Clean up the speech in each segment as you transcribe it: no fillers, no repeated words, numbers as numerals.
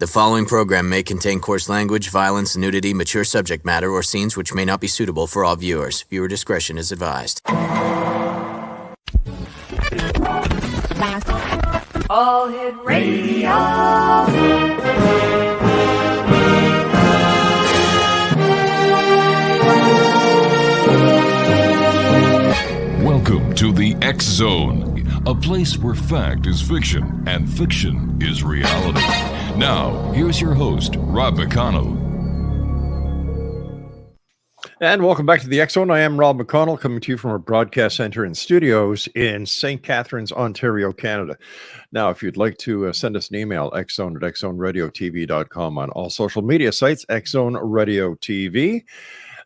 The following program may contain coarse language, violence, nudity, mature subject matter, or scenes which may not be suitable for all viewers. Viewer discretion is advised. All Hit Radio. Welcome to the X Zone, a place where fact is fiction and fiction is reality. Now, here's your host, Rob McConnell. And welcome back to the X Zone. I am Rob McConnell, coming to you from our broadcast center and studios in St. Catharines, Ontario, Canada. Now, if you'd like to send us an email, xzone@xzoneradiotv.com, on all social media sites, Xzone Radio TV.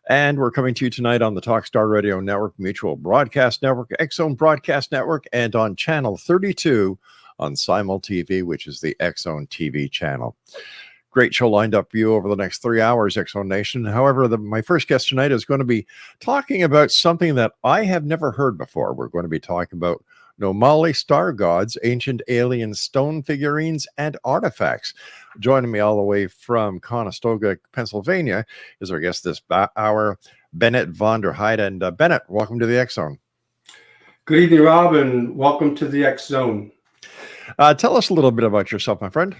And we're coming to you tonight on the Talkstar Radio Network, Mutual Broadcast Network, X-Zone Broadcast Network, and on Channel 32 on Simul TV, which is the X-Zone TV channel. Great show lined up for you over the next 3 hours, X-Zone Nation. However, my first guest tonight is going to be talking about something that I have never heard before. We're going to be talking about Nomoli star gods, ancient alien stone figurines, and artifacts. Joining me all the way from Conestoga, Pennsylvania, is our guest this hour, BENNETT VONDERHEIDE. And BENNETT, welcome to the X Zone. Good evening, Rob, and welcome to the X Zone. Tell us a little bit about yourself, my friend.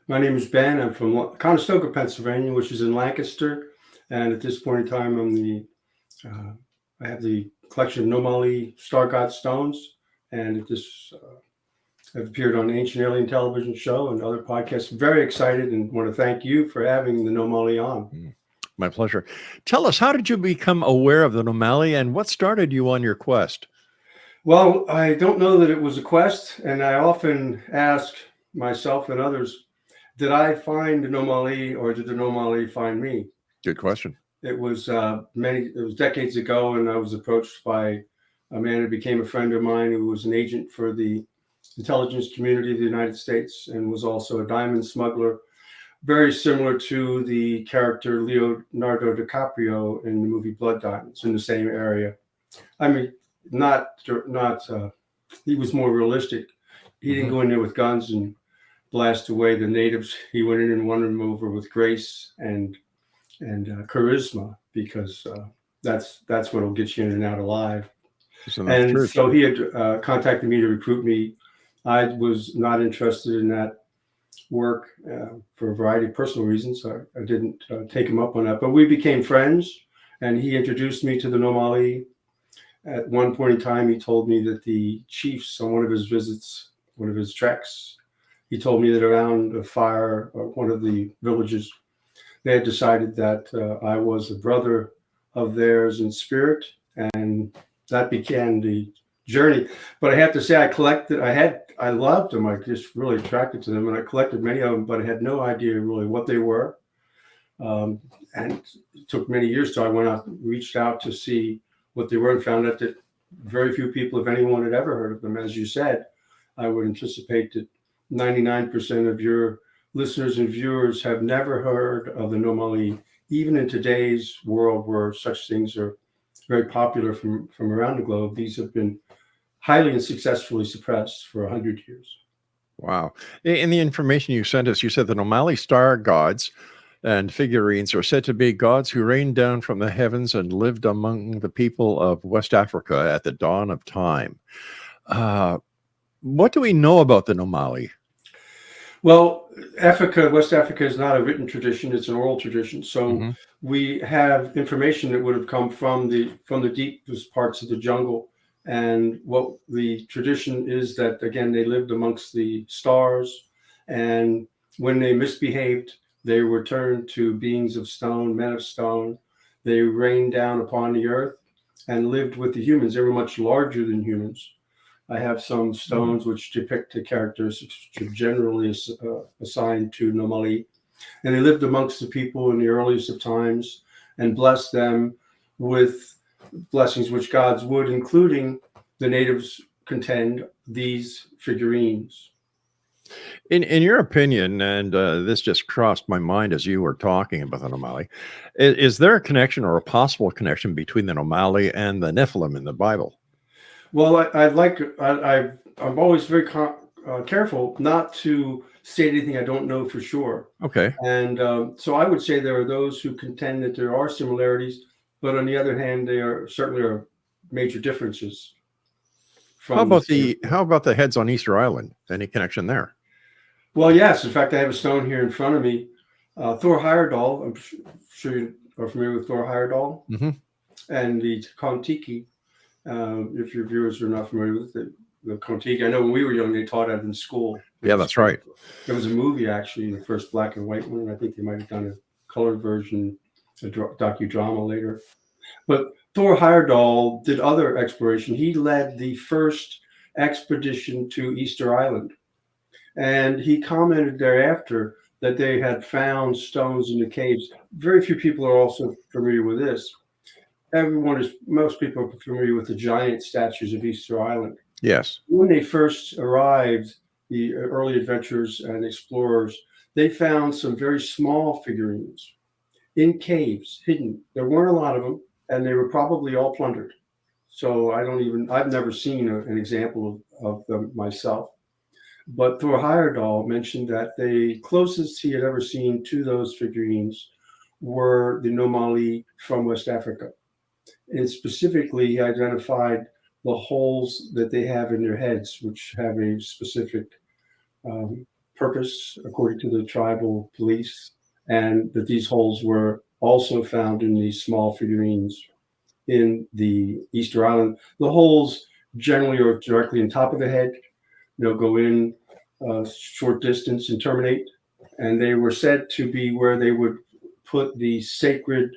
My name is Ben. I'm from Conestoga, Pennsylvania, which is in Lancaster. And at this point in time, I have the collection of Nomoli star god stones. And I've appeared on Ancient Alien television show and other podcasts. Very excited and want to thank you for having the Nomoli on. My pleasure. Tell us, how did you become aware of the Nomoli and what started you on your quest? Well, I don't know that it was a quest, and I often ask myself and others, did I find the Nomoli or did the Nomoli find me? Good question. It was decades ago, and I was approached by a man who became a friend of mine who was an agent for the intelligence community of the United States and was also a diamond smuggler, very similar to the character Leonardo DiCaprio in the movie Blood Diamonds, in the same area. I mean, he was more realistic. He didn't go in there with guns and blast away the natives. He went in and won them over with grace and charisma, because that's what'll get you in and out alive. And so he had contacted me to recruit me. I was not interested in that work for a variety of personal reasons. I didn't take him up on that, but we became friends, and he introduced me to the Nomoli. At one point in time, he told me that the chiefs on one of his visits, one of his treks, he told me that around a fire or one of the villages, they had decided that I was a brother of theirs in spirit, and that began the journey. But I have to say, I loved them. I just really attracted to them, and I collected many of them, but I had no idea really what they were. And it took many years till I went out, reached out to see what they were, and found out that very few people, if anyone, had ever heard of them. As you said, I would anticipate that 99% of your listeners and viewers have never heard of the Nomoli, even in today's world where such things are very popular from around the globe. These have been highly and successfully suppressed for 100 years. Wow. In the information you sent us, you said the Nomoli star gods and figurines are said to be gods who rained down from the heavens and lived among the people of West Africa at the dawn of time. What do we know about the Nomoli? Well, West Africa is not a written tradition; it's an oral tradition. So we have information that would have come from the deepest parts of the jungle. And what the tradition is that, again, they lived amongst the stars, and when they misbehaved, they were turned to beings of stone, men of stone. They rained down upon the earth and lived with the humans. They were much larger than humans. I have some stones which depict the characteristics which are generally assigned to Nomoli. And they lived amongst the people in the earliest of times and blessed them with blessings which gods would, including the natives contend, these figurines. In your opinion, and this just crossed my mind as you were talking about the Nomoli, is there a connection or a possible connection between the Nomoli and the Nephilim in the Bible? Well, I'm always very careful not to say anything I don't know for sure. Okay. And so I would say there are those who contend that there are similarities, but on the other hand, there certainly are major differences. How about the heads on Easter Island? Any connection there? Well, yes. In fact, I have a stone here in front of me. Thor Heyerdahl. I'm sure you are familiar with Thor Heyerdahl. Mm-hmm. And the Kontiki. If your viewers are not familiar with the Kontiki, I know when we were young, they taught it in school. Yeah, that's right. There was a movie, actually, the first black and white one. I think they might have done a colored version, a docudrama later. But Thor Heyerdahl did other exploration. He led the first expedition to Easter Island. And he commented thereafter that they had found stones in the caves. Very few people are also familiar with this. Most people are familiar with the giant statues of Easter Island. Yes. When they first arrived, the early adventurers and explorers, they found some very small figurines in caves, hidden. There weren't a lot of them, and they were probably all plundered. So I've never seen an example of them myself. But Thor Heyerdahl mentioned that the closest he had ever seen to those figurines were the Nomoli from West Africa. And specifically, he identified the holes that they have in their heads, which have a specific purpose, according to the tribal police, and that these holes were also found in these small figurines in the Easter Island. The holes generally are directly on top of the head. They'll go in a short distance and terminate, and they were said to be where they would put the sacred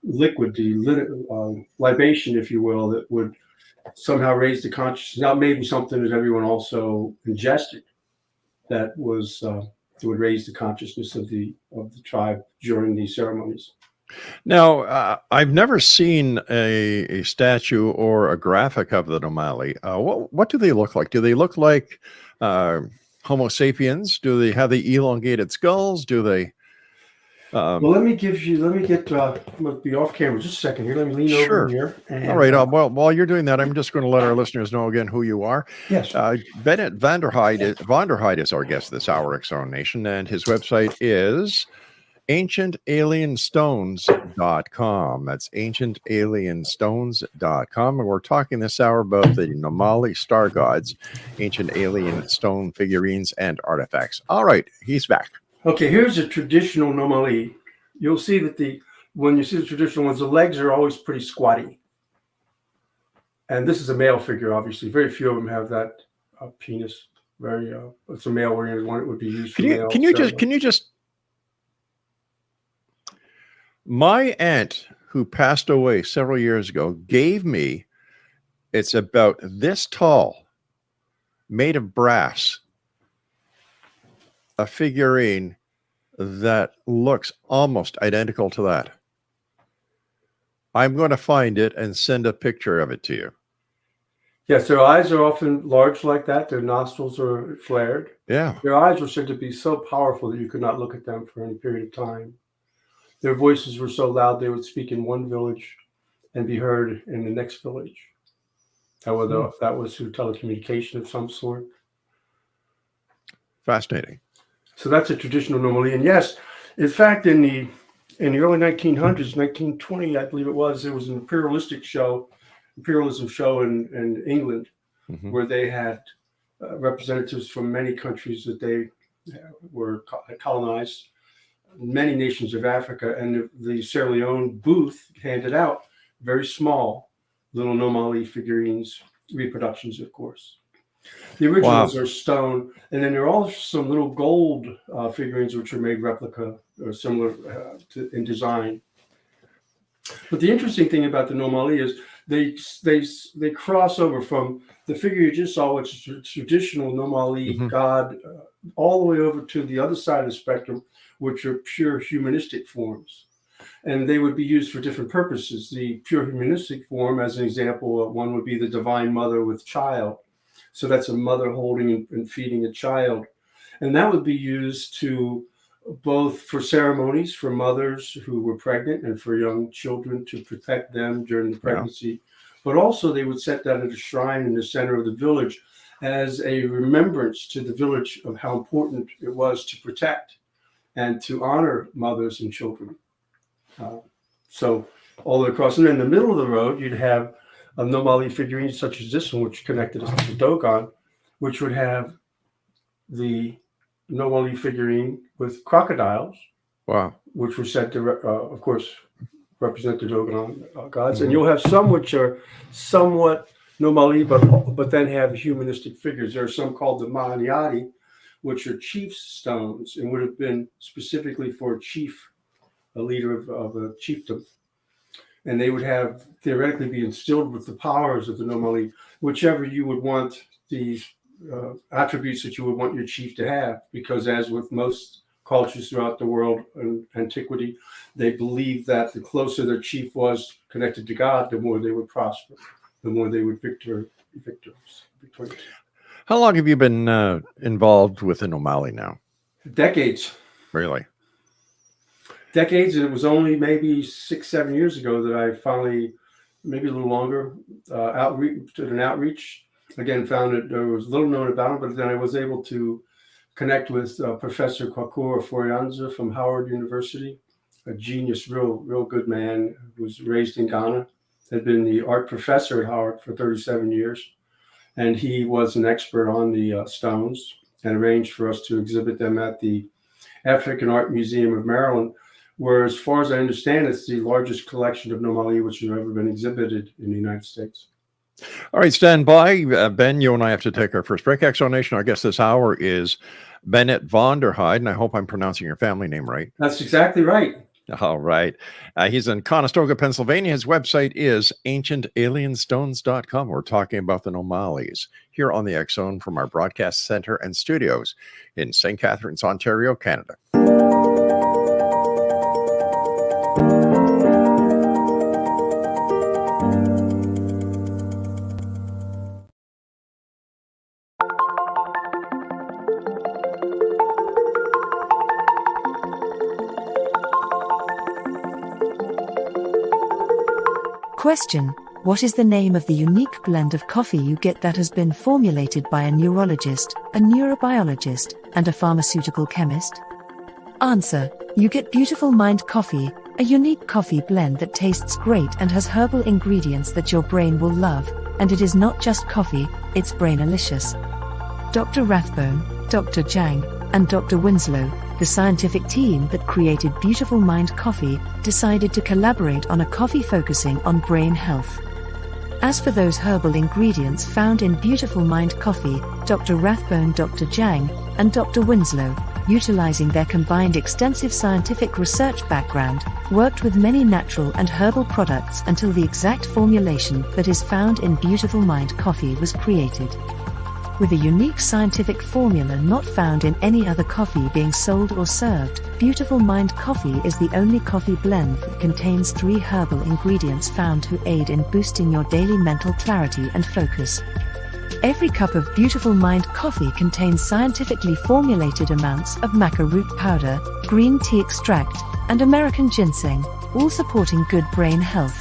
liquid, the libation, if you will, that would somehow raise the consciousness. Now, maybe something that everyone also ingested that was would raise the consciousness of the tribe during these ceremonies. Now, I've never seen a statue or a graphic of the Nomoli. What do they look like? Do they look like Homo sapiens? Do they have the elongated skulls? Do they? Well, let me get. I'm going to be off camera just a second here. Let me lean over here. And, all right. Well, while you're doing that, I'm just going to let our listeners know again who you are. Yes. BENNETT VONDERHEIDE is our guest this hour, X-Zone Nation, and his website is ancientalienstones.com. That's ancientalienstones.com. And we're talking this hour about the Nomoli star gods, ancient alien stone figurines and artifacts. All right, he's back. Okay, here's a traditional Nomoli. You'll see that when you see the traditional ones, the legs are always pretty squatty. And this is a male figure, obviously. Very few of them have that penis. It's a male-oriented one. It would be used for male. Can you just my aunt, who passed away several years ago, gave me, it's about this tall, made of brass, a figurine that looks almost identical to that. I'm going to find it and send a picture of it to you. Yes, their eyes are often large like that. Their nostrils are flared. Yeah. Their eyes were said to be so powerful that you could not look at them for any period of time. Their voices were so loud they would speak in one village and be heard in the next village. That was through telecommunication of some sort. Fascinating. So that's a traditional Nomoli. And yes, in fact, in the early 1900s, 1920, I believe it was, there was an imperialism show in England, where they had representatives from many countries that they were colonized, many nations of Africa, and the Sierra Leone booth handed out very small little Nomoli figurines, reproductions, of course. The originals are stone, and then there are also some little gold figurines which are made replica or similar in design. But the interesting thing about the Nomoli is they cross over from the figure you just saw, which is a traditional Nomoli god, all the way over to the other side of the spectrum, which are pure humanistic forms. And they would be used for different purposes. The pure humanistic form, as an example, one would be the Divine Mother with child. So that's a mother holding and feeding a child. And that would be used to both for ceremonies for mothers who were pregnant and for young children to protect them during the pregnancy. But also they would set that at a shrine in the center of the village as a remembrance to the village of how important it was to protect and to honor mothers and children. So all the way across, and in the middle of the road, you'd have a Nomoli figurine such as this one, which connected us to the Dogon, which would have the Nomoli figurine with crocodiles. Wow. Which were said to, of course, represent the Dogon gods. And you'll have some which are somewhat Nomoli, but then have humanistic figures. There are some called the Mahanyadi, which are chief's stones and would have been specifically for a chief, a leader of a chiefdom. And they would have theoretically be instilled with the powers of the Nomoli, whichever you would want these attributes that you would want your chief to have. Because as with most cultures throughout the world in antiquity, they believed that the closer their chief was connected to God, the more they would prosper, the more they would victorious. How long have you been involved with the Nomoli now? Decades. Really? Decades, and it was only maybe 6-7 years ago that I finally, maybe a little longer, did an outreach. Again, found that there was little known about it, but then I was able to connect with Professor Kwaku Aforianza from Howard University, a genius, real good man who was raised in Ghana, had been the art professor at Howard for 37 years. And he was an expert on the stones and arranged for us to exhibit them at the African Art Museum of Maryland, where, as far as I understand, it's the largest collection of Nomoli which has ever been exhibited in the United States. All right, stand by. Ben, you and I have to take our first break. Exo Nation, our guest this hour is BENNETT VONDERHEIDE, and I hope I'm pronouncing your family name right. That's exactly right. All right. He's in Conestoga, Pennsylvania. His website is ancientalienstones.com. We're talking about the Nomolis here on the X Zone from our broadcast center and studios in St. Catharines, Ontario, Canada. Question: what is the name of the unique blend of coffee you get that has been formulated by a neurologist, a neurobiologist, and a pharmaceutical chemist? Answer: you get Beautiful Mind Coffee, a unique coffee blend that tastes great and has herbal ingredients that your brain will love, and it is not just coffee, it's brainalicious. Dr. Rathbone, Dr. Jang, and Dr. Winslow, the scientific team that created Beautiful Mind Coffee, decided to collaborate on a coffee focusing on brain health. As for those herbal ingredients found in Beautiful Mind Coffee, Dr. Rathbone, Dr. Jang, and Dr. Winslow, utilizing their combined extensive scientific research background, worked with many natural and herbal products until the exact formulation that is found in Beautiful Mind Coffee was created. With a unique scientific formula not found in any other coffee being sold or served, Beautiful Mind Coffee is the only coffee blend that contains 3 herbal ingredients found to aid in boosting your daily mental clarity and focus. Every cup of Beautiful Mind Coffee contains scientifically formulated amounts of maca root powder, green tea extract, and American ginseng, all supporting good brain health.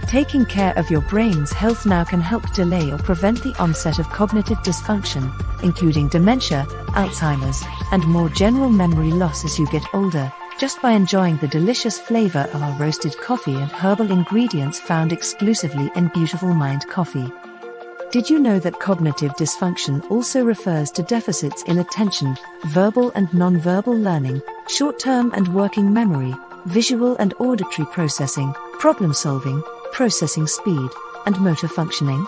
Taking care of your brain's health now can help delay or prevent the onset of cognitive dysfunction, including dementia, Alzheimer's, and more general memory loss as you get older, just by enjoying the delicious flavor of our roasted coffee and herbal ingredients found exclusively in Beautiful Mind Coffee. Did you know that cognitive dysfunction also refers to deficits in attention, verbal and non-verbal learning, short-term and working memory, visual and auditory processing, problem-solving, processing speed, and motor functioning?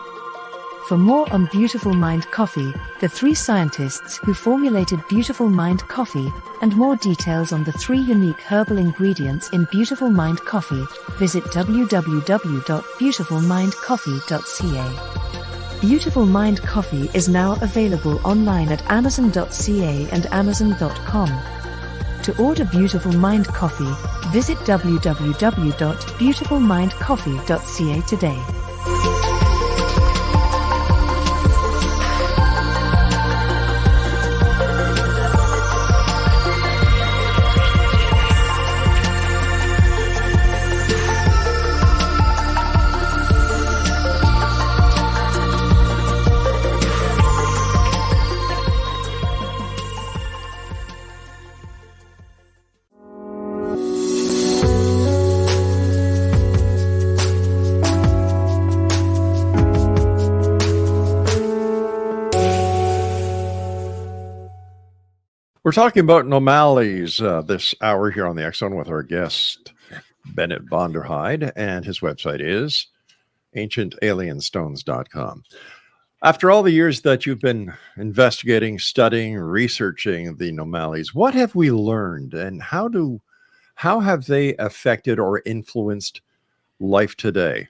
For more on Beautiful Mind Coffee, the 3 scientists who formulated Beautiful Mind Coffee, and more details on the 3 unique herbal ingredients in Beautiful Mind Coffee, visit www.beautifulmindcoffee.ca. Beautiful Mind Coffee is now available online at amazon.ca and amazon.com. To order Beautiful Mind Coffee, visit www.beautifulmindcoffee.ca today. We're talking about Nomalis this hour here on the X Zone with our guest, Bennett VONDERHEIDE, and his website is ancientalienstones.com. After all the years that you've been investigating, studying, researching the Nomalis, what have we learned, and how have they affected or influenced life today?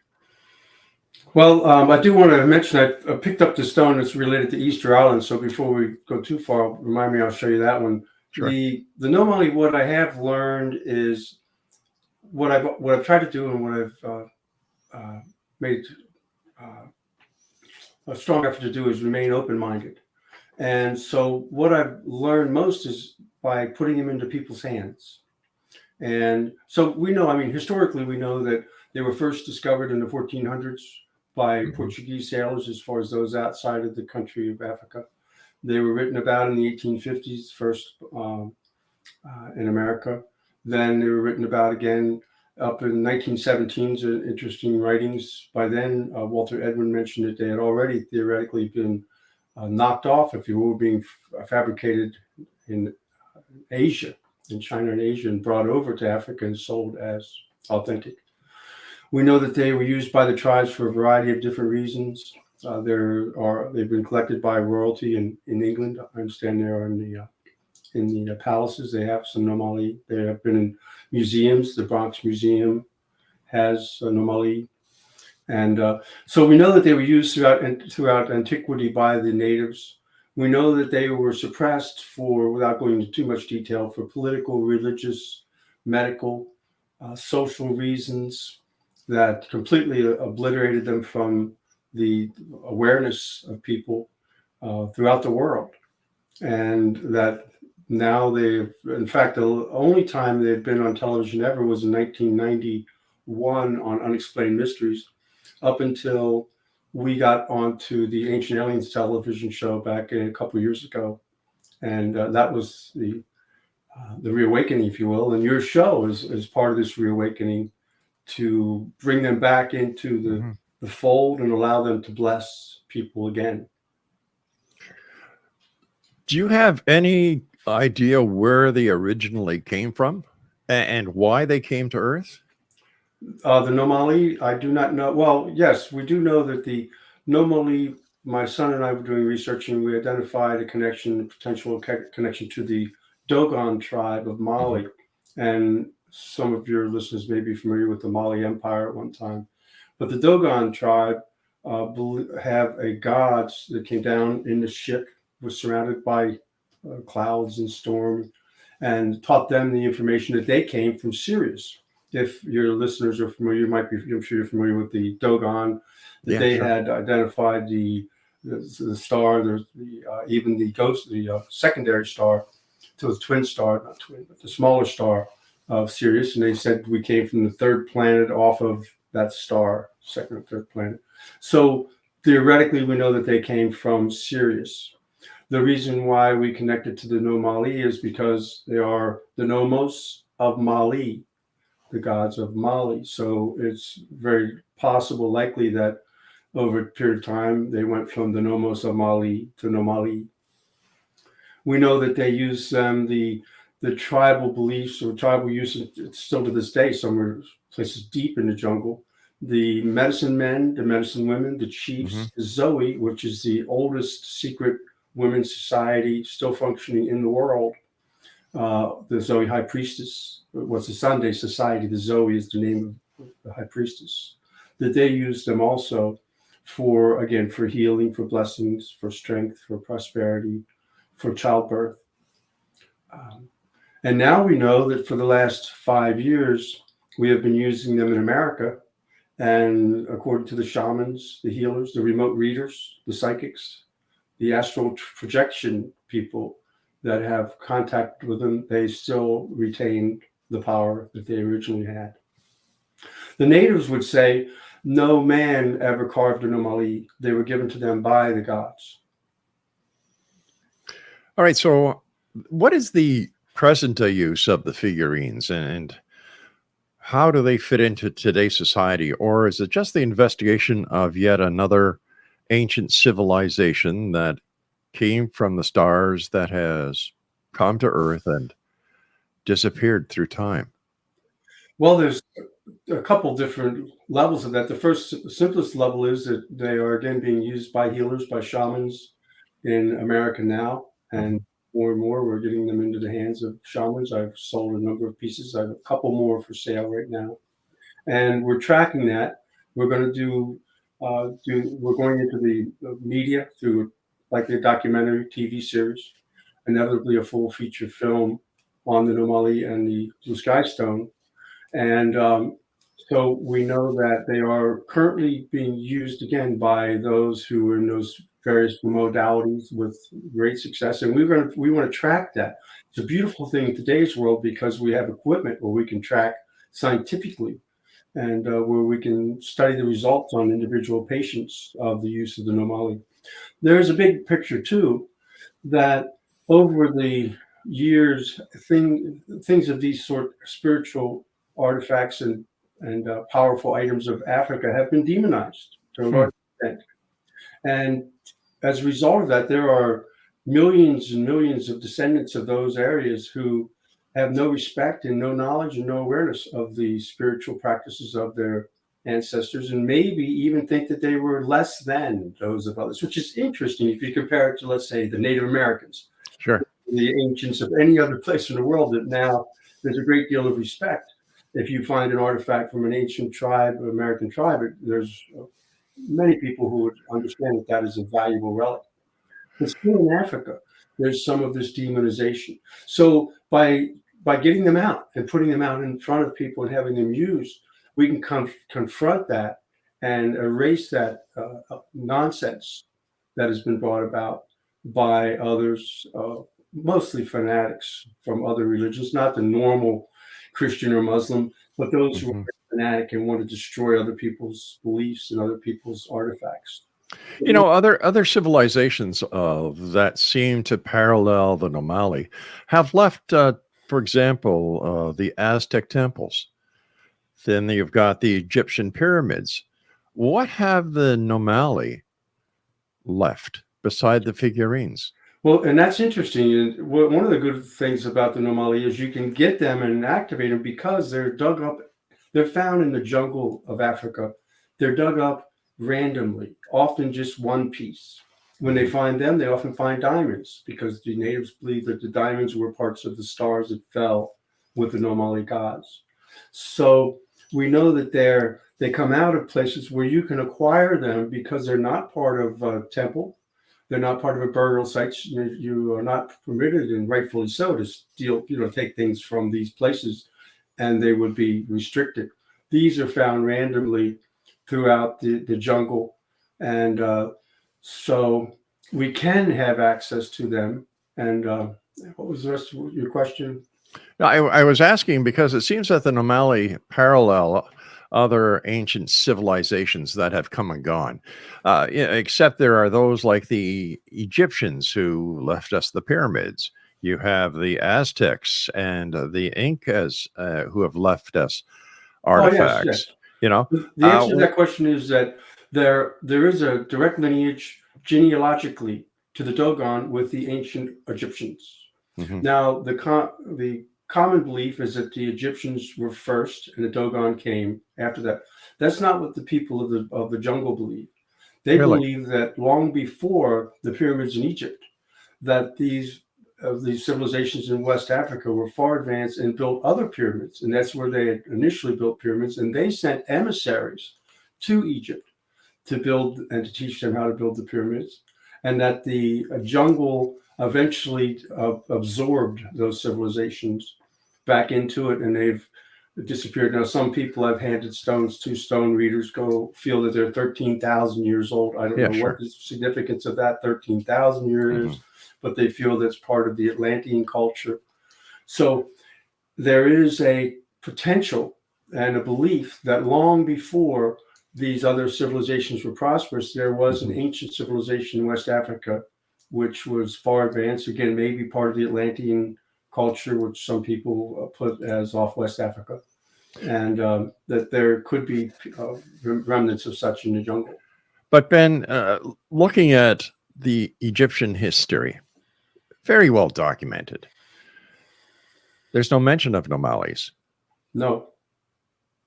Well, I do want to mention I picked up the stone that's related to Easter Island. So before we go too far, remind me, I'll show you that one. Sure. The Nomoli, what I have learned is what I've tried to do and what I've made a strong effort to do is remain open-minded. And so what I've learned most is by putting them into people's hands. And so we know, I mean, historically, we know that they were first discovered in the 1400s by Portuguese sailors, as far as those outside of the country of Africa. They were written about in the 1850s, first in America. Then they were written about again up in 1917's interesting writings. By then, Walter Edwin mentioned that they had already theoretically been knocked off, if you will, being fabricated in Asia, in China and Asia, and brought over to Africa and sold as authentic. We know that they were used by the tribes for a variety of different reasons. They've been collected by royalty in England. I understand they are in the palaces. They have some Nomoli. They have been in museums. The Bronx Museum has a Nomoli. And so we know that they were used throughout antiquity by the natives. We know that they were suppressed for, without going into too much detail, for political, religious, medical, social reasons that completely obliterated them from the awareness of people throughout the world. And that now in fact, the only time they've been on television ever was in 1991 on Unexplained Mysteries, up until we got onto the Ancient Aliens television show back a couple of years ago. And that was the reawakening, if you will. And your show is part of this reawakening, to bring them back into the fold and allow them to bless people again. Do you have any idea where they originally came from and why they came to Earth? The Nomoli, I do not know. Well, yes, we do know that the Nomoli, my son and I were doing research, and we identified a potential connection to the Dogon tribe of Mali. And some of your listeners may be familiar with the Mali Empire at one time. But the Dogon tribe have a god that came down in the ship, was surrounded by clouds and storm, and taught them the information that they came from Sirius. If your listeners are familiar, I'm sure you're familiar with the Dogon, that they had identified the star, even the ghost, the secondary star to the twin star, not twin, but the smaller star of Sirius, and they said we came from the third planet off of that star, second or third planet. So theoretically, we know that they came from Sirius. The reason why we connected to the Nomoli is because they are the Nomos of Mali, the gods of Mali. So it's very possible, likely, that over a period of time, they went from the Nomos of Mali to Nomali. We know that they use the tribal beliefs or tribal use, still to this day, some places deep in the jungle. The medicine men, the medicine women, the chiefs, the Zoe, which is the oldest secret women's society still functioning in the world. The Zoe High Priestess, what's the Sunday Society, the Zoe is the name of the High Priestess, that they use them also for healing, for blessings, for strength, for prosperity, for childbirth. And now we know that for the last 5 years, we have been using them in America. And according to the shamans, the healers, the remote readers, the psychics, the astral projection people that have contact with them, they still retain the power that they originally had. The natives would say no man ever carved a Nomoli. They were given to them by the gods. All right. So what is the present use of the figurines, and how do they fit into today's society? Or is it just the investigation of yet another ancient civilization that came from the stars that has come to Earth and disappeared through time? Well, there's a couple different levels of that. The first simplest level is that they are again being used by healers, by shamans in America now, and more we're getting them into the hands of shamans. I've sold a number of pieces. I have a couple more for sale right now, and we're tracking that. We're going to we're going into the media through like the documentary TV series, inevitably a full feature film on the Nomoli and the Blue Sky Stone. And so we know that they are currently being used again by those who are in those various modalities with great success. And we want to track that. It's a beautiful thing in today's world because we have equipment where we can track scientifically and where we can study the results on individual patients of the use of the Nomoli. There's a big picture too that over the years, things of these sort of spiritual artifacts and powerful items of Africa have been demonized to a large extent. And as a result of that, there are millions and millions of descendants of those areas who have no respect and no knowledge and no awareness of the spiritual practices of their ancestors, and maybe even think that they were less than those of others, which is interesting if you compare it to, let's say, the Native Americans. Sure. The ancients of any other place in the world, that now there's a great deal of respect. If you find an artifact from an ancient tribe, an American tribe, there's many people who would understand that that is a valuable relic. But still in Africa, there's some of this demonization. So by getting them out and putting them out in front of people and having them used, we can confront that and erase that nonsense that has been brought about by others, mostly fanatics from other religions, not the normal Christian or Muslim, but those who are fanatic and want to destroy other people's beliefs and other people's artifacts. You know, other civilizations that seem to parallel the Nomoli have left, for example, the Aztec temples. Then you've got the Egyptian pyramids. What have the Nomoli left beside the figurines? Well, and that's interesting. And one of the good things about the Nomoli is you can get them and activate them because they're dug up. They're found in the jungle of Africa. They're dug up randomly, often just one piece. When they find them, they often find diamonds because the natives believe that the diamonds were parts of the stars that fell with the Nomoli gods. So we know that they come out of places where you can acquire them because they're not part of a temple. They're not part of a burial site. You are not permitted, and rightfully so, to steal, take things from these places, and they would be restricted. These are found randomly throughout the jungle, and so we can have access to them. And what was the rest of your question? I was asking because it seems that the Nomoli parallel other ancient civilizations that have come and gone, except there are those like the Egyptians who left us the pyramids. You have the Aztecs and the Incas who have left us artifacts. Yes. The answer to that question is that there is a direct lineage genealogically to the Dogon with the ancient Egyptians. Now, the common belief is that the Egyptians were first and the Dogon came after that. That's not what the people of the jungle believe. They believe that long before the pyramids in Egypt, that these civilizations in West Africa were far advanced and built other pyramids, and that's where they had initially built pyramids, and they sent emissaries to Egypt to build and to teach them how to build the pyramids, and that the jungle eventually absorbed those civilizations back into it, and they've disappeared. Now, some people have handed stones to stone readers, feel that they're 13,000 years old. I don't know what the significance of that 13,000 years is, but they feel that's part of the Atlantean culture. So there is a potential and a belief that long before these other civilizations were prosperous, there was an ancient civilization in West Africa, which was far advanced. Again, maybe part of the Atlantean culture, which some people put as off West Africa, and that there could be remnants of such in the jungle. But Ben, looking at the Egyptian history, very well documented. There's no mention of Nomalis. No.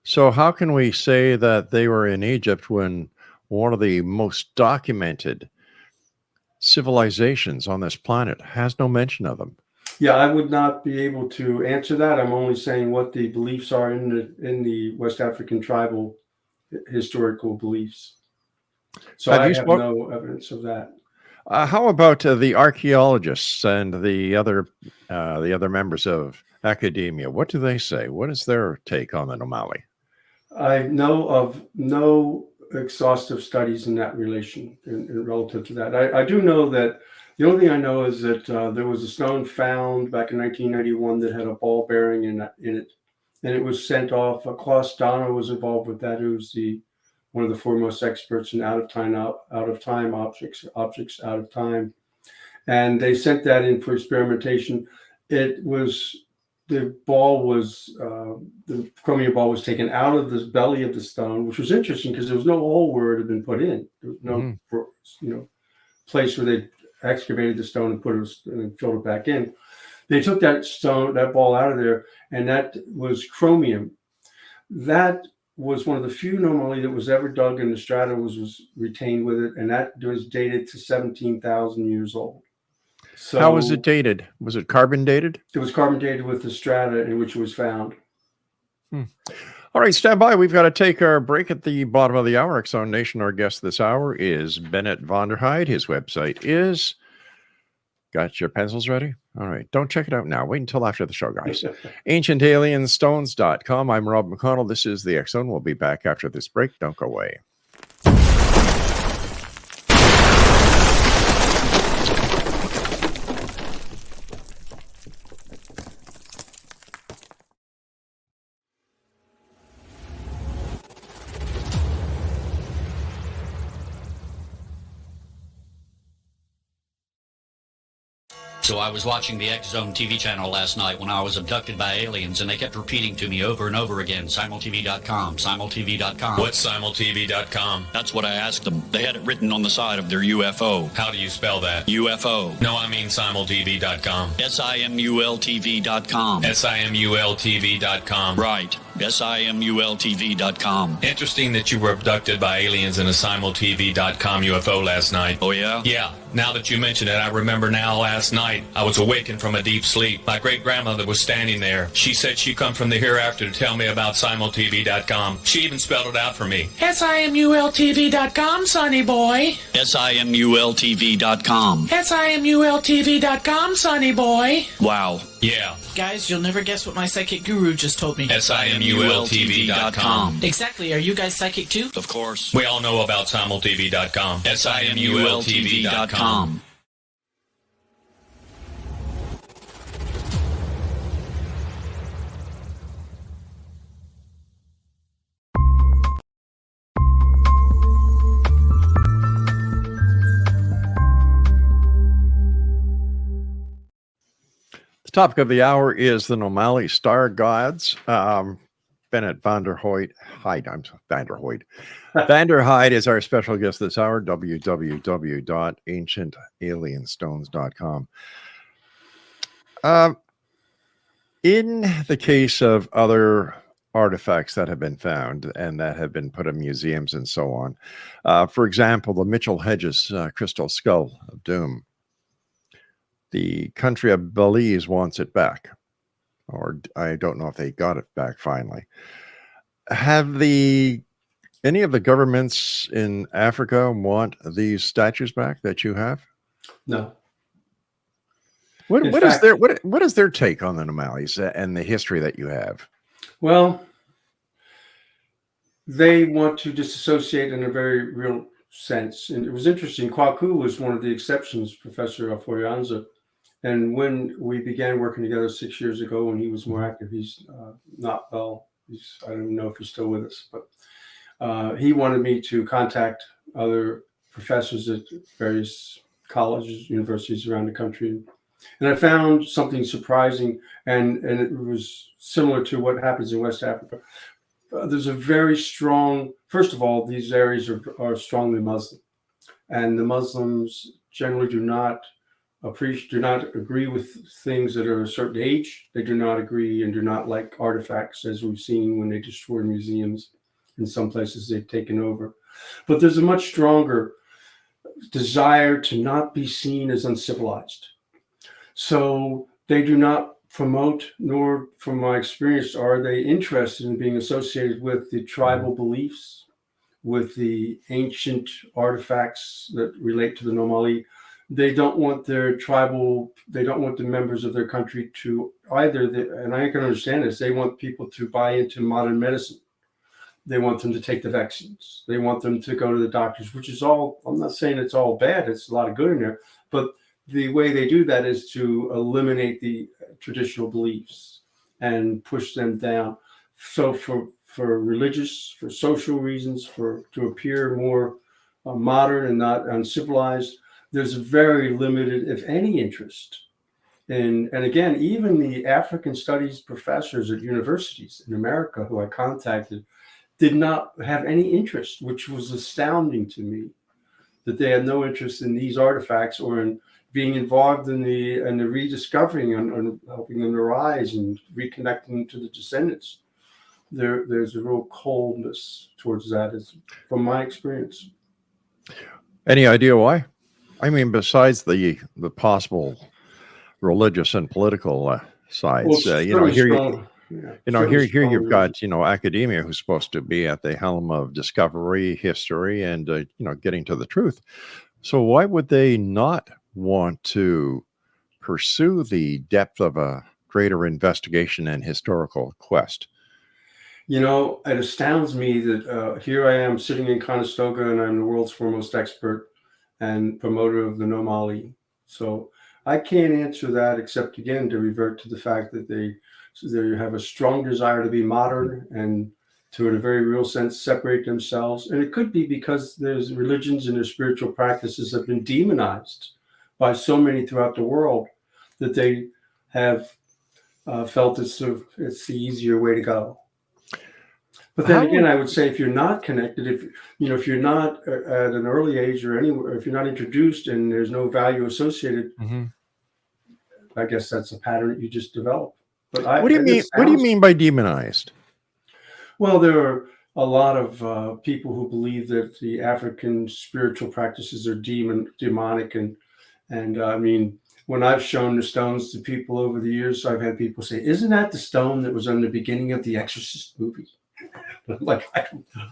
So how can we say that they were in Egypt when one of the most documented civilizations on this planet has no mention of them? Yeah, I would not be able to answer that. I'm only saying what the beliefs are in the West African tribal historical beliefs. So I have no evidence of that. How about the archaeologists and the other members of academia? What do they say? What is their take on the Nomali? I know of no exhaustive studies in that relation, in relative to that. I do know that the only thing I know is that there was a stone found back in 1991 that had a ball bearing in it, and it was sent off. Klaus Donner was involved with that, who's one of the foremost experts in out of time objects out of time, and they sent that in for experimentation. The chromium ball was taken out of the belly of the stone, which was interesting because there was no hole where it had been put in. There was no place where they excavated the stone and put it and filled it back in. They took that ball out of there, and that was chromium. That was one of the few Nomoli that was ever dug, and the strata was retained with it, and that was dated to 17,000 years old. So how was it dated? Was it carbon dated? It was carbon dated with the strata in which it was found. All right, stand by. We've got to take our break at the bottom of the hour. X-Zone Nation, our guest this hour is BENNETT VONDERHEIDE. His website is... Got your pencils ready? All right. Don't check it out now. Wait until after the show, guys. AncientAlienStones.com. I'm Rob McConnell. This is the X-Zone. We'll be back after this break. Don't go away. So I was watching the X-Zone TV channel last night when I was abducted by aliens, and they kept repeating to me over and over again, simultv.com, simultv.com. What's simultv.com? That's what I asked them. They had it written on the side of their UFO. How do you spell that? UFO. No, I mean simultv.com. simultv.com. simultv.com. Right. simultv.com. Interesting that you were abducted by aliens in a simultv.com UFO last night. Oh, yeah? Yeah. Now that you mention it, I remember now last night I was awakened from a deep sleep. My great-grandmother was standing there. She said she'd come from the hereafter to tell me about simultv.com. She even spelled it out for me. simultv.com, sonny boy. simultv.com. simultv.com, sonny boy. Wow. Yeah. Guys, you'll never guess what my psychic guru just told me. simultv.com. Exactly. Are you guys psychic too? Of course. We all know about simultv.com. simultv.com. The topic of the hour is the Nomali star gods. BENNETT VONDERHEIDE. VONDERHEIDE is our special guest this hour. www.ancientalienstones.com. In the case of other artifacts that have been found and that have been put in museums and so on, for example, the Mitchell Hedges crystal skull of doom, the country of Belize wants it back, or I don't know if they got it back finally. Have any of the governments in Africa want these statues back that you have? No. What is their take on the Nomalis and the history that you have? Well, they want to disassociate in a very real sense. And it was interesting. Kwaku was one of the exceptions, Professor Afoyanza. And when we began working together 6 years ago, when he was more active, he's not well. I don't know if he's still with us, but he wanted me to contact other professors at various colleges, universities around the country. And I found something surprising, and it was similar to what happens in West Africa. There's a very strong, first of all, these areas are strongly Muslim, and the Muslims generally do not do not agree with things that are a certain age. They do not agree and do not like artifacts, as we've seen when they destroy museums. In some places they've taken over. But there's a much stronger desire to not be seen as uncivilized. So they do not promote, nor from my experience are they interested in being associated with the tribal beliefs, with the ancient artifacts that relate to the Nomoli. They don't want their they don't want the members of their country to either, and I can understand this, they want people to buy into modern medicine. They want them to take the vaccines. They want them to go to the doctors, which is all, I'm not saying it's all bad, it's a lot of good in there, but the way they do that is to eliminate the traditional beliefs and push them down. So for religious, for social reasons, to appear more modern and not uncivilized, there's a very limited, if any, interest. And again, even the African studies professors at universities in America who I contacted did not have any interest, which was astounding to me, that they had no interest in these artifacts or in being involved in the rediscovering and helping them to rise and reconnecting to the descendants. There's a real coldness towards that, from my experience. Any idea why? I mean, besides the possible religious and political sides, Well, here here you've got academia who's supposed to be at the helm of discovery, history, and getting to the truth. So why would they not want to pursue the depth of a greater investigation and historical quest? It astounds me that here I am sitting in Conestoga, and I'm the world's foremost expert and promoter of the Nomoli. So I can't answer that except, again, to revert to the fact that they have a strong desire to be modern and to, in a very real sense, separate themselves. And it could be because there's religions and their spiritual practices have been demonized by so many throughout the world that they have felt it's the easier way to go. But then again, I would say if you're not connected, if you're not at an early age or anywhere, if you're not introduced and there's no value associated, I guess that's a pattern that you just develop. But what do you mean? What do you mean by demonized? Well, there are a lot of people who believe that the African spiritual practices are demonic, and I mean, when I've shown the stones to people over the years, I've had people say, "Isn't that the stone that was on the beginning of the Exorcist movie?" Like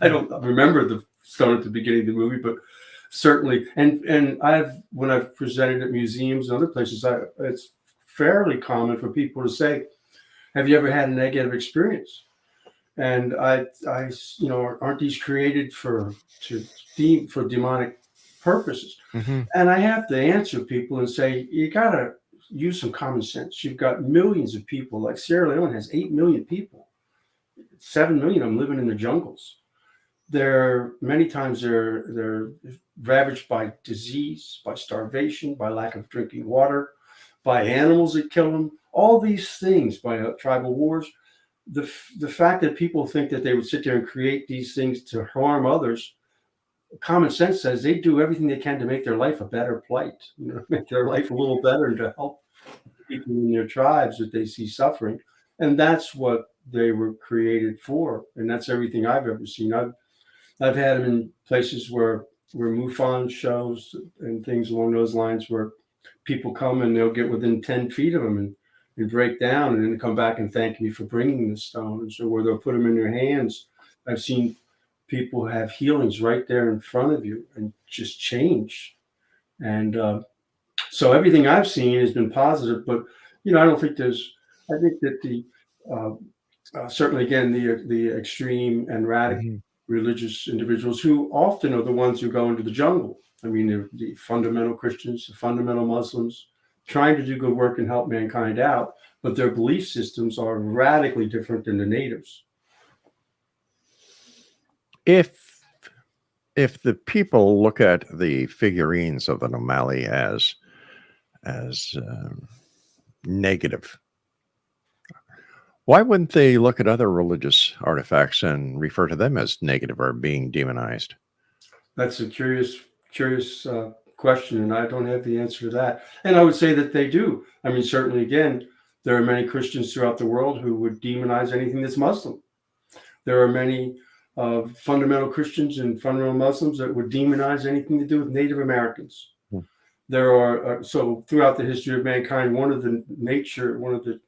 I don't remember the stone at the beginning of the movie, but certainly, and when I've presented at museums and other places, it's fairly common for people to say, "Have you ever had a negative experience?" And I aren't these created for demonic purposes? And I have to answer people and say, you gotta use some common sense. You've got millions of people, like Sierra Leone has 8 million people. 7 million of them living in the jungles. Many times they're ravaged by disease, by starvation, by lack of drinking water, by animals that kill them, all these things, by tribal wars. The fact that people think that they would sit there and create these things to harm others, common sense says they do everything they can to make their life a better plight, make their life a little better, and to help people in their tribes that they see suffering. And that's what they were created for. And that's everything I've ever seen. I've had them in places where MUFON shows and things along those lines, where people come and they'll get within 10 feet of them and break down, and then come back and thank me for bringing the stones, or where they'll put them in their hands. I've seen people have healings right there in front of you and just change. And so everything I've seen has been positive, but I don't think I think that the certainly, again, the extreme and radical religious individuals, who often are the ones who go into the jungle. I mean, the fundamental Christians, the fundamental Muslims, trying to do good work and help mankind out, but their belief systems are radically different than the natives. If the people look at the figurines of the Nomoli as negative, why wouldn't they look at other religious artifacts and refer to them as negative or being demonized? That's a curious question, and I don't have the answer to that. And I would say that they do. I mean, certainly, again, there are many Christians throughout the world who would demonize anything that's Muslim. There are many fundamental Christians and fundamental Muslims that would demonize anything to do with Native Americans. There are, so throughout the history of mankind, one of the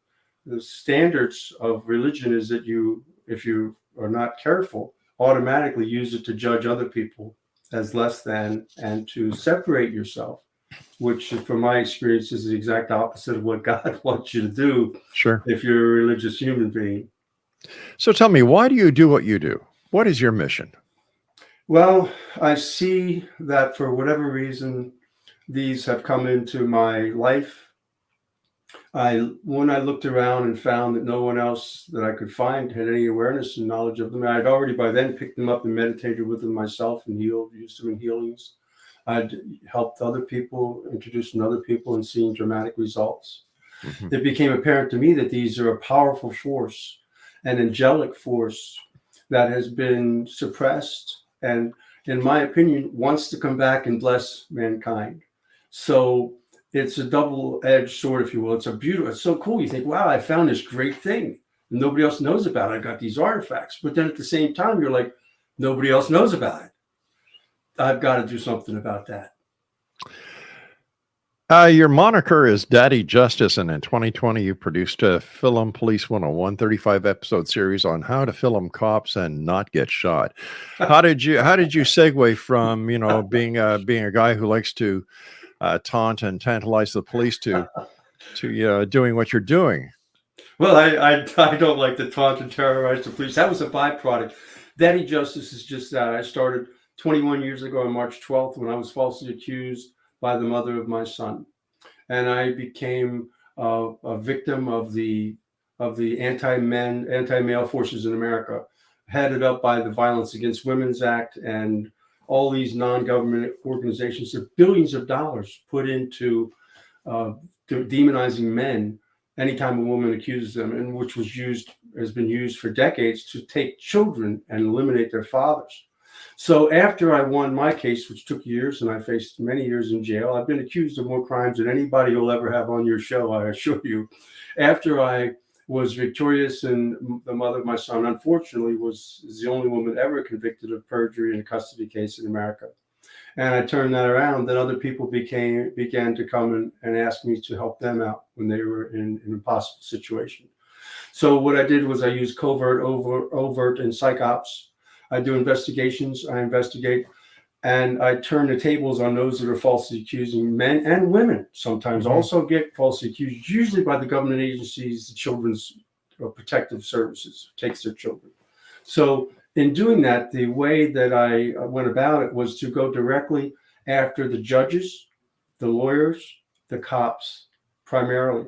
standards of religion is that you, if you are not careful, automatically use it to judge other people as less than and to separate yourself, which from my experience is the exact opposite of what God wants you to do. Sure. If you're a religious human being. So tell me, why do you do what you do? What is your mission? Well, I see that for whatever reason, these have come into my life. When I looked around and found that no one else that I could find had any awareness and knowledge of them, I'd already by then picked them up and meditated with them myself and used them in healings. I'd helped other people, introduced other people, and seen dramatic results. Mm-hmm. It became apparent to me that these are a powerful force, an angelic force that has been suppressed and, in my opinion, wants to come back and bless mankind. So it's a double-edged sword, if you will. It's so cool. You think, wow, I found this great thing. Nobody else knows about it. I got these artifacts. But then at the same time, you're like, nobody else knows about it. I've got to do something about that. Your moniker is Daddy Justice, and in 2020, you produced a Film Police 101 35-episode series on how to film cops and not get shot. How did you segue from being a guy who likes to taunt and tantalize the police to doing what you're doing? Well, I don't like to taunt and terrorize the police. That was a byproduct. Daddy Justice is just that. I started 21 years ago on March 12th when I was falsely accused by the mother of my son, and I became a victim of the anti-male forces in America, headed up by the Violence Against Women's Act and all these non-government organizations. Have billions of dollars put into demonizing men anytime a woman accuses them, and which has been used for decades to take children and eliminate their fathers. So after I won my case, which took years, and I faced many years in jail, I've been accused of more crimes than anybody you'll ever have on your show, I assure you. After I was victorious, and the mother of my son, unfortunately, was the only woman ever convicted of perjury in a custody case in America. And I turned that around. Then other people began to come and ask me to help them out when they were in an impossible situation. So what I did was I used covert, overt, and psych ops. I do investigations, I investigate, and I turn the tables on those that are falsely accusing men and women. Sometimes also get falsely accused, usually by the government agencies, the Children's Protective Services takes their children. So in doing that, the way that I went about it was to go directly after the judges, the lawyers, the cops, primarily,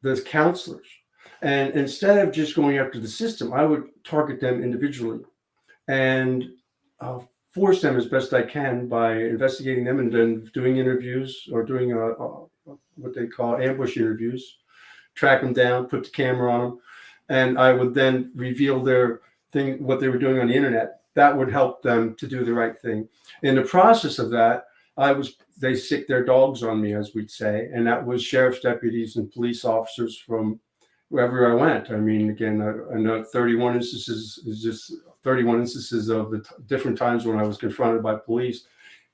the counselors. And instead of just going after the system, I would target them individually and force them as best I can by investigating them and then doing interviews or doing what they call ambush interviews, track them down, put the camera on them, and I would then reveal their thing, what they were doing on the internet. That would help them to do the right thing. In the process of that, they sicked their dogs on me, as we'd say, and that was sheriff's deputies and police officers from wherever I went. I mean, again, I know 31 instances is just 31 instances of the different times when I was confronted by police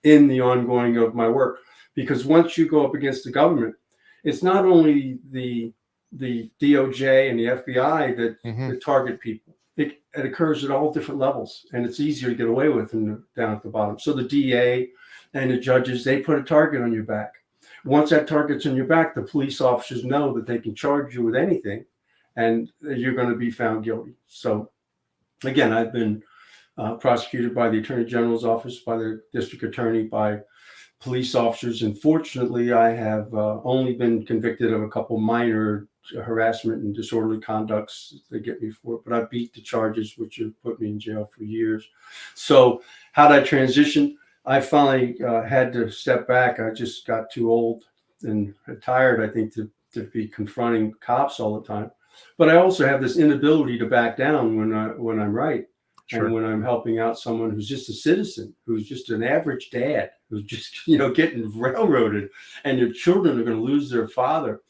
in the ongoing of my work. Because once you go up against the government, it's not only the DOJ and the FBI that target people. It occurs at all different levels, and it's easier to get away with down at the bottom. So the DA and the judges, they put a target on your back. Once that target's on your back, the police officers know that they can charge you with anything, and you're going to be found guilty. So again, I've been prosecuted by the Attorney General's office, by the district attorney, by police officers. And fortunately, I have only been convicted of a couple minor harassment and disorderly conducts they get me for, but I beat the charges, which have put me in jail for years. So how did I transition? I finally had to step back. I just got too old and tired, I think, to be confronting cops all the time. But I also have this inability to back down when I'm right. Sure. And when I'm helping out someone who's just a citizen, who's just an average dad, who's just, you know, getting railroaded, and their children are going to lose their father,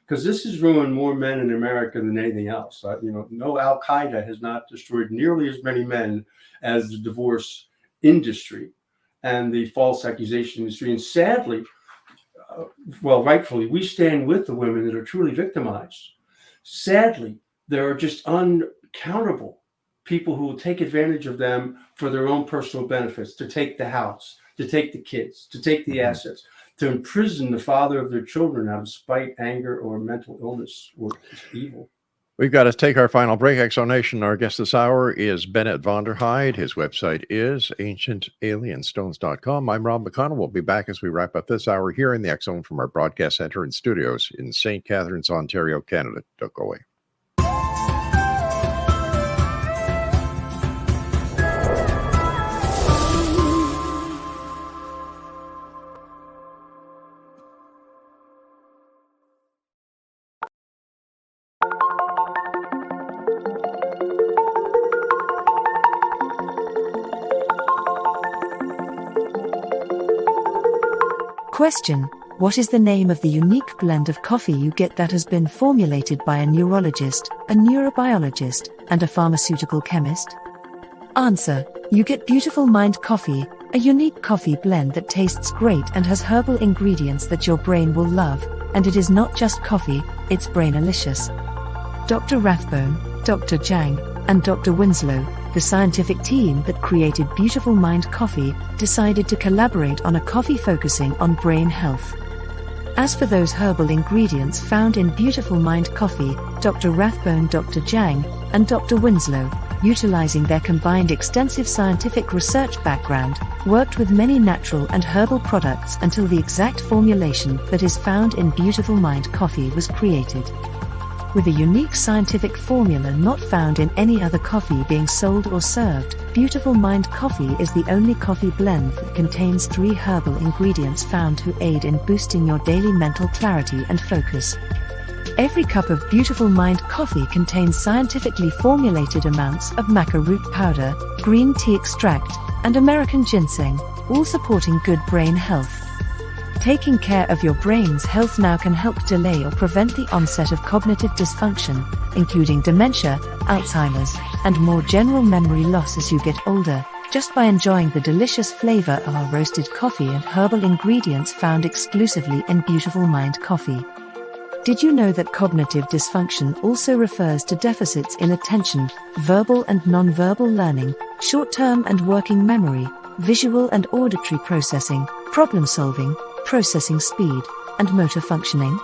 because this has ruined more men in America than anything else. You know, no, Al Qaeda has not destroyed nearly as many men as the divorce industry and the false accusation industry. And sadly, well, rightfully, we stand with the women that are truly victimized. Sadly, there are just uncountable people who will take advantage of them for their own personal benefits, to take the house, to take the kids, to take the assets, to imprison the father of their children out of spite, anger, or mental illness or evil. We've got to take our final break. Exonation. Our guest this hour is BENNETT VONDERHEIDE. His website is ancientalienstones.com. I'm Rob McConnell. We'll be back as we wrap up this hour here in the X Zone from our broadcast center and studios in St. Catharines, Ontario, Canada. Don't go away. Question: what is the name of the unique blend of coffee you get that has been formulated by a neurologist, a neurobiologist, and a pharmaceutical chemist? Answer: you get Beautiful Mind Coffee, a unique coffee blend that tastes great and has herbal ingredients that your brain will love, and it is not just coffee, it's brainalicious. Dr. Rathbone, Dr. Jang, and Dr. Winslow, the scientific team that created Beautiful Mind Coffee, decided to collaborate on a coffee focusing on brain health. As for those herbal ingredients found in Beautiful Mind Coffee, Dr. Rathbone, Dr. Jang, and Dr. Winslow, utilizing their combined extensive scientific research background, worked with many natural and herbal products until the exact formulation that is found in Beautiful Mind Coffee was created. With a unique scientific formula not found in any other coffee being sold or served, Beautiful Mind Coffee is the only coffee blend that contains 3 herbal ingredients found to aid in boosting your daily mental clarity and focus. Every cup of Beautiful Mind Coffee contains scientifically formulated amounts of maca root powder, green tea extract, and American ginseng, all supporting good brain health. Taking care of your brain's health now can help delay or prevent the onset of cognitive dysfunction, including dementia, Alzheimer's, and more general memory loss as you get older, just by enjoying the delicious flavor of our roasted coffee and herbal ingredients found exclusively in Beautiful Mind Coffee. Did you know that cognitive dysfunction also refers to deficits in attention, verbal and non-verbal learning, short-term and working memory, visual and auditory processing, problem-solving, processing speed, and motor functioning?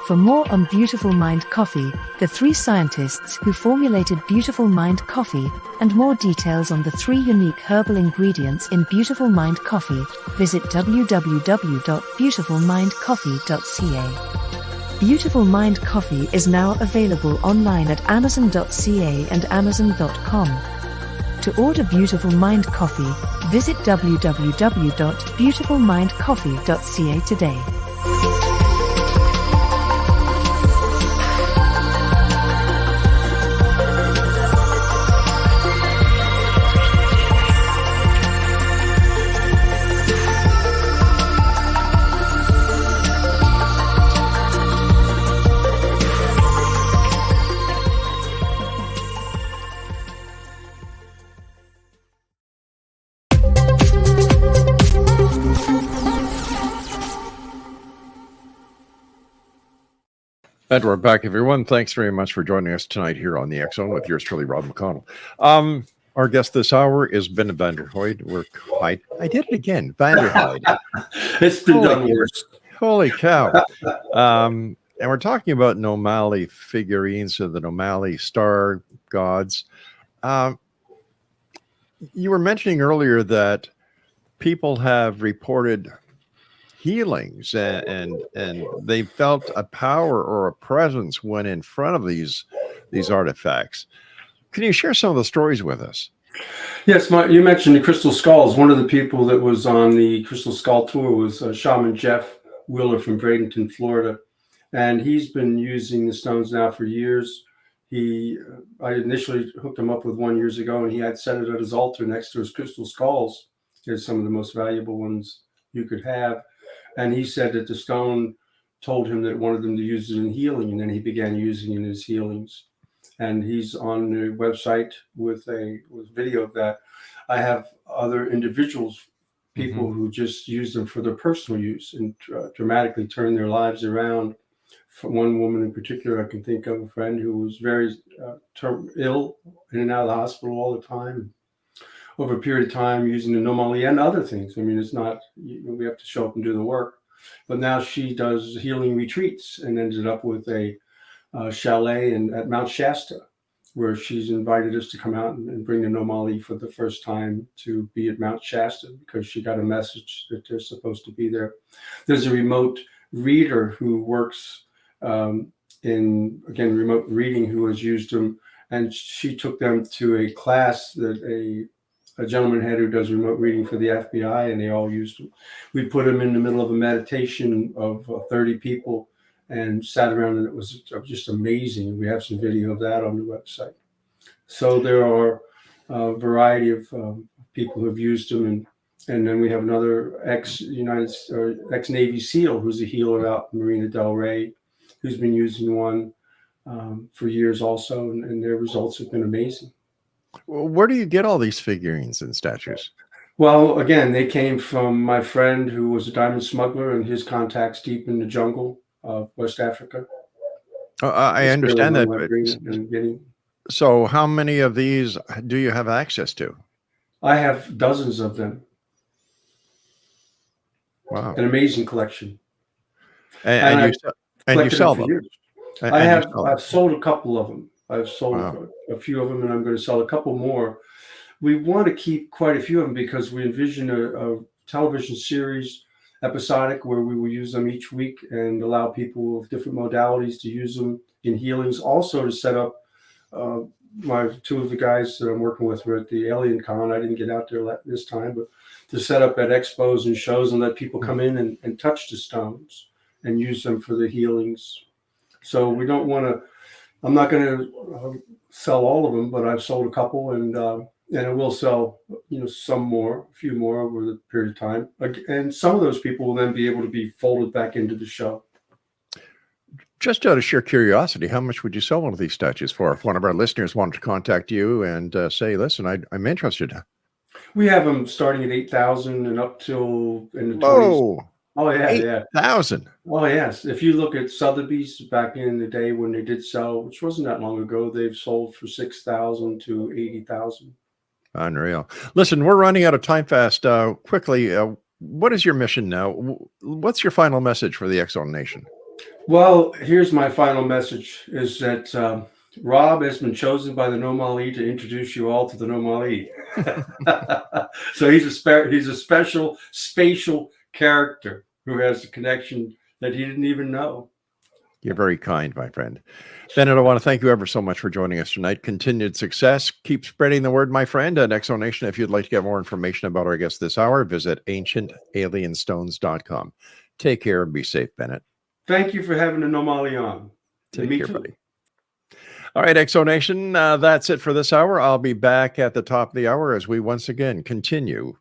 For more on Beautiful Mind Coffee, the 3 scientists who formulated Beautiful Mind Coffee, and more details on the 3 unique herbal ingredients in Beautiful Mind Coffee, visit www.beautifulmindcoffee.ca. Beautiful Mind Coffee is now available online at amazon.ca and amazon.com. To order Beautiful Mind Coffee, visit www.beautifulmindcoffee.ca today. And we're back, everyone. Thanks very much for joining us tonight here on the X Zone with yours truly, Rob McConnell. Our guest this hour is BENNETT VONDERHEIDE. I did it again, VONDERHEIDE. It's been done worse. Holy cow. And we're talking about Nomoli figurines of the Nomoli star gods. You were mentioning earlier that people have reported healings and they felt a power or a presence when in front of these artifacts. Can you share some of the stories with us? Yes, you mentioned the crystal skulls. One of the people that was on the crystal skull tour was Shaman Jeff Wheeler from Bradenton, Florida, and he's been using the stones now for years. I initially hooked him up with one years ago, and he had set it at his altar next to his crystal skulls. There's some of the most valuable ones you could have. And he said that the stone told him that it wanted them to use it in healing, and then he began using it in his healings. And he's on the website with video of that. I have other individuals, people who just use them for their personal use and dramatically turn their lives around. For one woman in particular, I can think of a friend who was very ill, in and out of the hospital all the time. Over a period of time, using the Nomoli and other things. I mean, it's not, we have to show up and do the work. But now she does healing retreats and ended up with a chalet at Mount Shasta, where she's invited us to come out and bring the Nomoli for the first time to be at Mount Shasta, because she got a message that they're supposed to be there. There's a remote reader who works in, again, remote reading, who has used them, and she took them to a class that a gentleman had who does remote reading for the FBI, and they all used them. We put them in the middle of a meditation of 30 people and sat around, and it was just amazing. We have some video of that on the website. So there are a variety of people who have used them, and then we have another ex-Navy SEAL who's a healer out in Marina Del Rey, who's been using one for years also, and their results have been amazing. Where do you get all these figurines and statues? Well, again, they came from my friend who was a diamond smuggler and his contacts deep in the jungle of West Africa. I understand that. So how many of these do you have access to? I have dozens of them. Wow. An amazing collection. And you sell them? I've sold a couple of them. I've sold a few of them, and I'm going to sell a couple more. We want to keep quite a few of them because we envision a television series, episodic, where we will use them each week and allow people of different modalities to use them in healings. Also to set up, two of the guys that I'm working with were at the Alien Con. I didn't get out there this time, but to set up at expos and shows and let people come in and touch the stones and use them for the healings. So we don't want to, I'm not going to sell all of them, but I've sold a couple, and I will sell, some more, a few more over the period of time. And some of those people will then be able to be folded back into the show. Just out of sheer curiosity, how much would you sell one of these statues for? If one of our listeners wanted to contact you and say, listen, I'm interested. We have them starting at 8,000 and up till in the 20s. Whoa. Oh, yeah, 8,000. Oh, yes. If you look at Sotheby's back in the day when they did sell, which wasn't that long ago, they've sold for 6,000 to 80,000. Unreal. Listen, we're running out of time fast. Quickly, what is your mission now? What's your final message for the X Zone Nation? Well, here's my final message, is that Rob has been chosen by the Nomoli to introduce you all to the Nomoli. So he's a special spatial character who has a connection that he didn't even know. You're very kind, my friend. Bennett, I want to thank you ever so much for joining us tonight. Continued success. Keep spreading the word, my friend. And X Zone Nation, if you'd like to get more information about our guest this hour, visit ancientalienstones.com. Take care and be safe, Bennett. Thank you for having the Nomoli on. Take care, buddy. All right, X Zone Nation, that's it for this hour. I'll be back at the top of the hour as we once again continue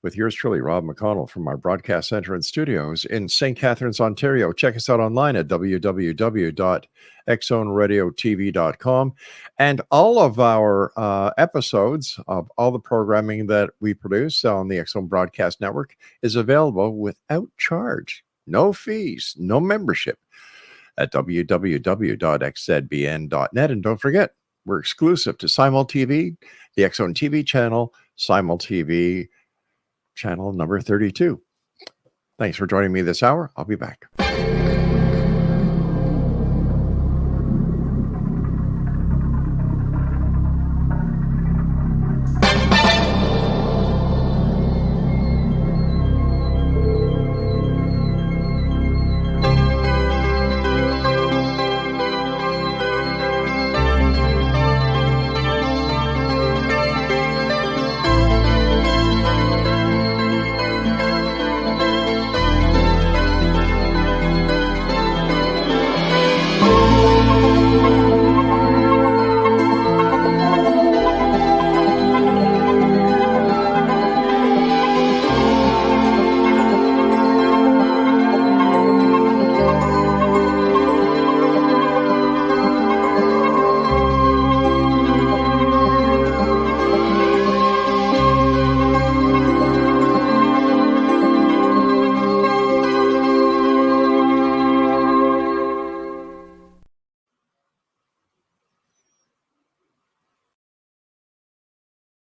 with yours truly, Rob McConnell, from our broadcast center and studios in St. Catharines, Ontario. Check us out online at www.xzoneradiotv.com. And all of our episodes of all the programming that we produce on the X Zone Broadcast Network is available without charge. No fees, no membership at www.xzbn.net. And don't forget, we're exclusive to Simul TV, the X Zone TV channel, Simul TV channel number 32. Thanks for joining me this hour. I'll be back.